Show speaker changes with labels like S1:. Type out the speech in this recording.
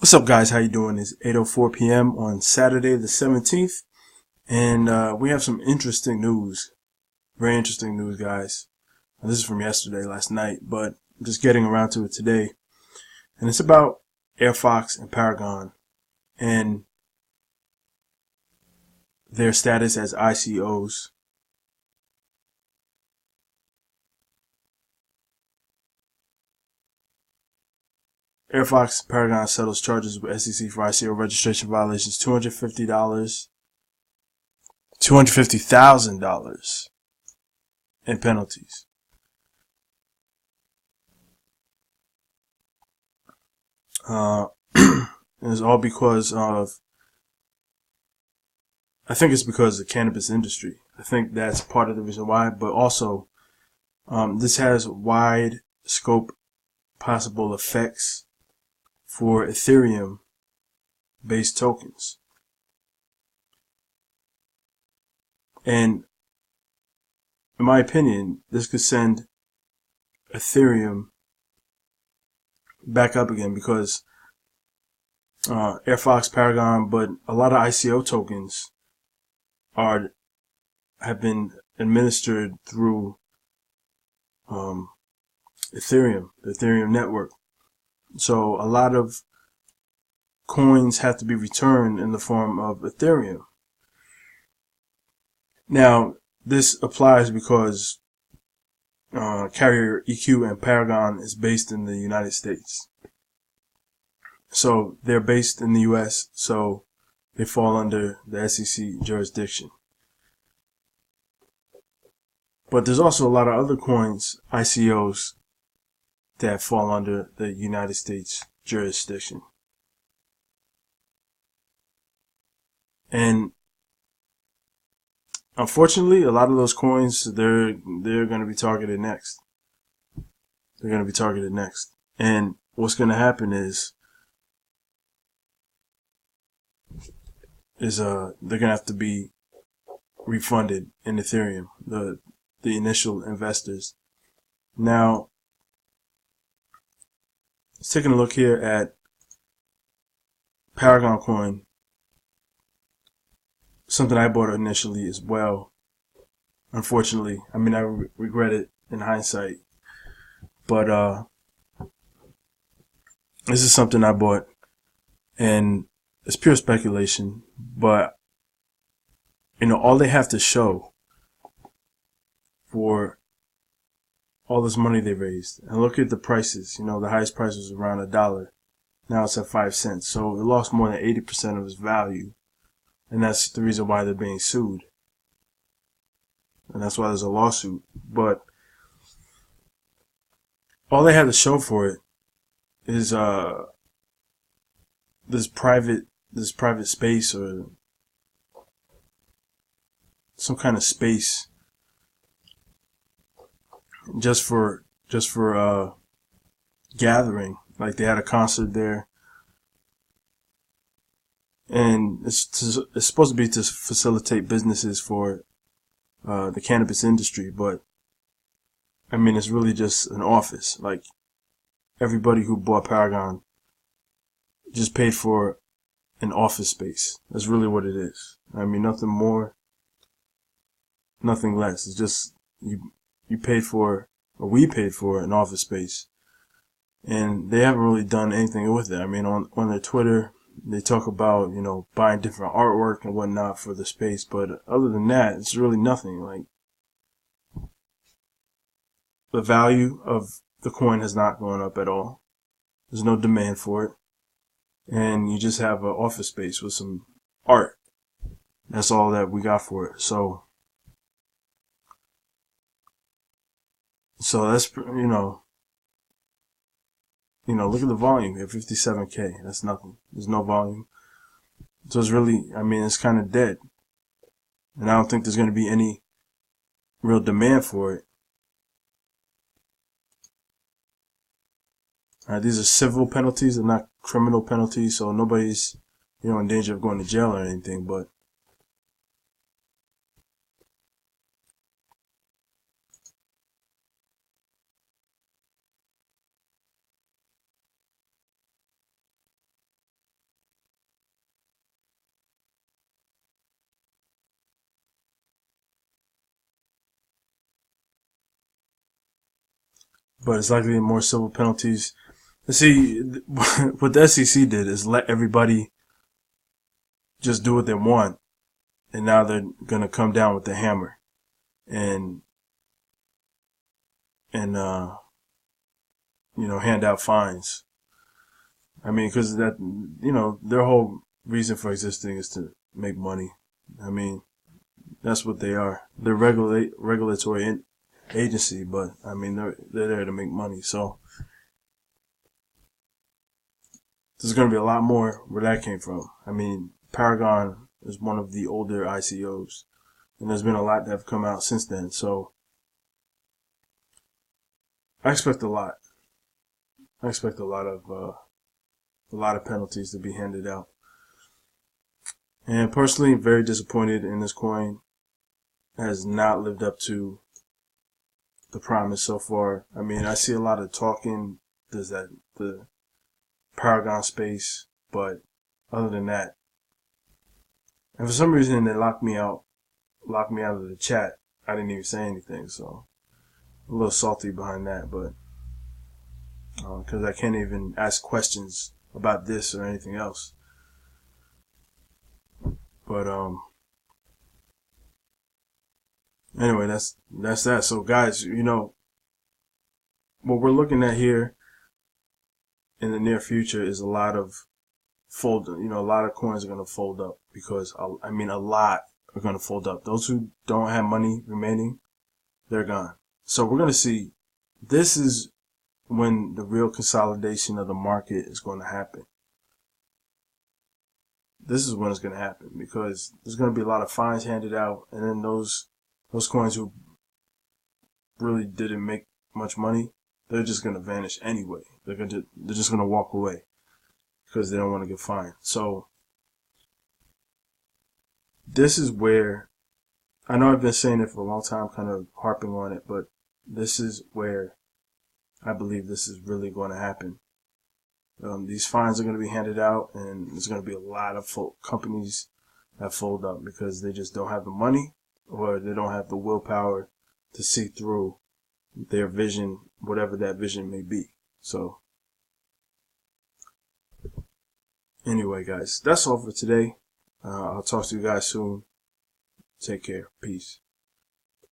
S1: What's up, guys? How you doing? It's 8:04 p.m. on Saturday the 17th, and we have some interesting news. Very interesting news, guys. This is from yesterday, last night, but I'm just getting around to it today. And it's about AirFox and Paragon and their status as ICOs. AirFox Paragon settles charges with SEC for ICO registration violations, $250,000 in penalties. It's all because of, I think it's because of the cannabis industry. I think that's part of the reason why, but also, this has wide scope possible effects for Ethereum based tokens. And in my opinion, this could send Ethereum back up again because AirFox, Paragon, but a lot of ICO tokens have been administered through Ethereum, the Ethereum network. So a lot of coins have to be returned in the form of Ethereum. Now, this applies because carrier EQ and Paragon is based in the United States. So they're based in the US, so they fall under the SEC jurisdiction. But there's also a lot of other coins, ICOs, that fall under the United States jurisdiction. And unfortunately, a lot of those coins, they're going to be targeted next. They're going to be targeted next. And what's going to happen is they're going to have to be refunded in Ethereum, the initial investors. Now, let's take a look here at Paragon coin. Something I bought initially as well. Unfortunately, I mean, I regret it in hindsight, but this is something I bought, and it's pure speculation. But all they have to show for all this money they raised, and look at the prices. The highest price was around $1. Now it's at 5 cents, so it lost more than 80% of its value. And that's the reason why they're being sued. And that's why there's a lawsuit. But all they had to show for it is this private space, or some kind of space just for gathering. Like they had a concert there. And it's supposed to be to facilitate businesses for the cannabis industry, but I mean, it's really just an office. Like, everybody who bought Paragon just paid for an office space. That's really what it is. I mean, nothing more, nothing less. It's just you paid for, or we paid for, an office space, and they haven't really done anything with it. I mean, on their Twitter, they talk about, buying different artwork and whatnot for the space, but other than that, it's really nothing. Like, the value of the coin has not gone up at all. There's no demand for it. And you just have an office space with some art. That's all that we got for it. So that's, look at the volume here, 57K. That's nothing. There's no volume. So it's really, I mean, it's kind of dead. And I don't think there's going to be any real demand for it. These are civil penalties, they're not criminal penalties, so nobody's, in danger of going to jail or anything, but but it's likely more civil penalties. See, what the SEC did is let everybody just do what they want, and now they're gonna come down with the hammer and and hand out fines. I mean, because that their whole reason for existing is to make money. I mean, that's what they are. They're regulatory agency, but I mean they're there to make money. So there's going to be a lot more where that came from. I mean, Paragon is one of the older ICOs, and there's been a lot that have come out since then. So I expect a lot. I expect a lot of penalties to be handed out. And personally, very disappointed in this coin. It has not lived up to the promise so far. I mean, I see a lot of talking. There's the Paragon space, but other than that, and for some reason they locked me out of the chat. I didn't even say anything, so a little salty behind that, but because I can't even ask questions about this or anything else. But anyway, that's that. So guys, what we're looking at here in the near future is a lot of a lot of coins are going to fold up, because a lot are going to fold up. Those who don't have money remaining, they're gone. So we're going to see, this is when the real consolidation of the market is going to happen. This is when it's going to happen, because there's going to be a lot of fines handed out, and then those coins who really didn't make much money, they're just going to vanish anyway. They're just going to walk away because they don't want to get fined. So this is where, I know I've been saying it for a long time, kind of harping on it, but this is where I believe this is really going to happen. These fines are going to be handed out, and there's going to be a lot of companies that fold up because they just don't have the money, or they don't have the willpower to see through their vision, whatever that vision may be. So anyway, guys, that's all for today. I'll talk to you guys soon. Take care. Peace.